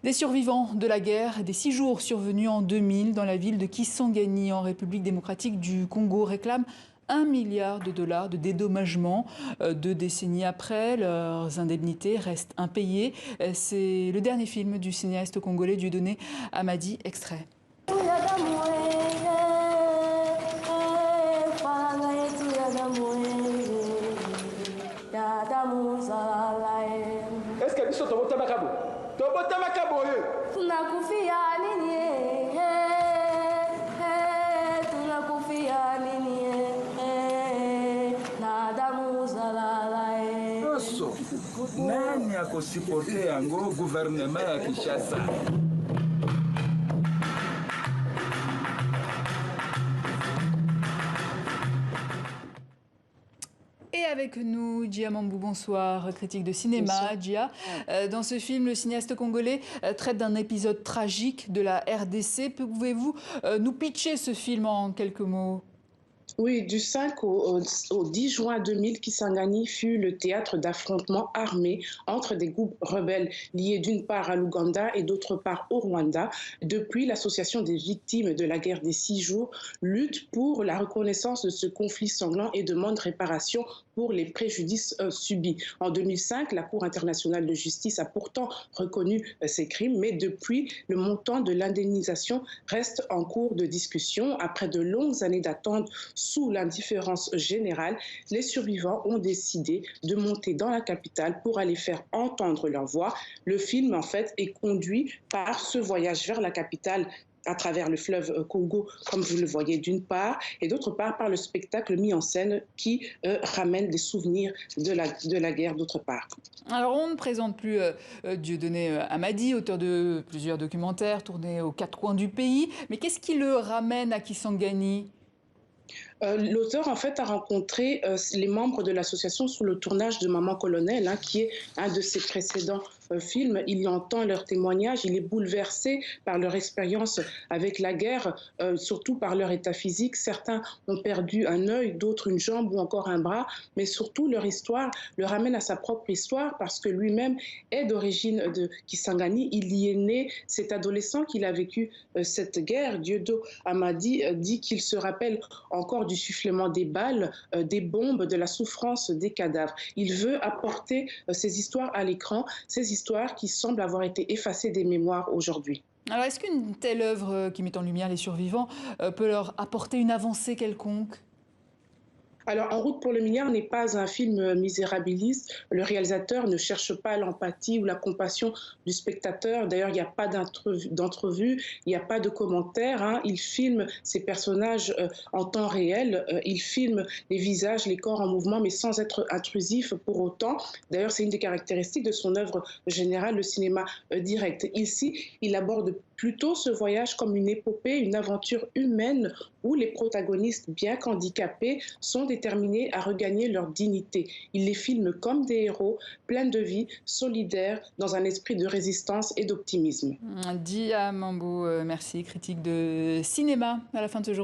Des survivants de la guerre des 6 jours survenus en 2000 dans la ville de Kisangani en République démocratique du Congo réclament 1 milliard de dollars de dédommagement. 2 décennies après, leurs indemnités restent impayées. C'est le dernier film du cinéaste congolais Dieudonné Amadi, extrait. Est-ce que biso tobotama kabo? Tobotama kabo ye. Tunakufia nini? Tunakufia nini? Na damu zalala. Oso. Nani akosipote yango gouvernement ya Kinshasa? Et avec nous, Dia Mambou, bonsoir, critique de cinéma. Dia, dans ce film, le cinéaste congolais traite d'un épisode tragique de la RDC. Pouvez-vous nous pitcher ce film en quelques mots ? Oui, du 5 au 10 juin 2000, Kisangani fut le théâtre d'affrontements armés entre des groupes rebelles liés d'une part à l'Ouganda et d'autre part au Rwanda. Depuis, l'association des victimes de la guerre des 6 jours lutte pour la reconnaissance de ce conflit sanglant et demande réparation pour les préjudices subis. En 2005, la Cour internationale de justice a pourtant reconnu ces crimes, mais depuis, le montant de l'indemnisation reste en cours de discussion. Après de longues années d'attente sous l'indifférence générale, les survivants ont décidé de monter dans la capitale pour aller faire entendre leur voix. Le film, en fait, est conduit par ce voyage vers la capitale à travers le fleuve Congo, comme vous le voyez d'une part, et d'autre part par le spectacle mis en scène qui ramène des souvenirs de la guerre d'autre part. Alors on ne présente plus Dieudonné Amadi, auteur de plusieurs documentaires tournés aux 4 coins du pays, mais qu'est-ce qui le ramène à Kisangani ? L'auteur, en fait, a rencontré les membres de l'association sous le tournage de Maman Colonel, qui est un de ses précédents films. Il y entend leurs témoignages, il est bouleversé par leur expérience avec la guerre, surtout par leur état physique. Certains ont perdu un œil, d'autres une jambe ou encore un bras, mais surtout leur histoire le ramène à sa propre histoire parce que lui-même est d'origine de Kisangani. Il y est né, cet adolescent qu'il a vécu cette guerre. Dieudonné Amadi dit qu'il se rappelle encore du sifflement des balles, des bombes, de la souffrance des cadavres. Il veut apporter ces histoires à l'écran, ces histoires qui semblent avoir été effacées des mémoires aujourd'hui. Alors est-ce qu'une telle œuvre qui met en lumière les survivants peut leur apporter une avancée quelconque ? Alors, En route pour le milliard n'est pas un film misérabiliste. Le réalisateur ne cherche pas l'empathie ou la compassion du spectateur. D'ailleurs, il n'y a pas d'entrevue, il n'y a pas de commentaires. Il filme ses personnages en temps réel. Il filme les visages, les corps en mouvement, mais sans être intrusif pour autant. D'ailleurs, c'est une des caractéristiques de son œuvre générale, le cinéma direct. Ici, il aborde plutôt ce voyage comme une épopée, une aventure humaine où les protagonistes, bien qu'handicapés, sont déterminés à regagner leur dignité. Il les filme comme des héros, pleins de vie, solidaires, dans un esprit de résistance et d'optimisme. Dia Mambou, merci, critique de cinéma à la fin de ce jour.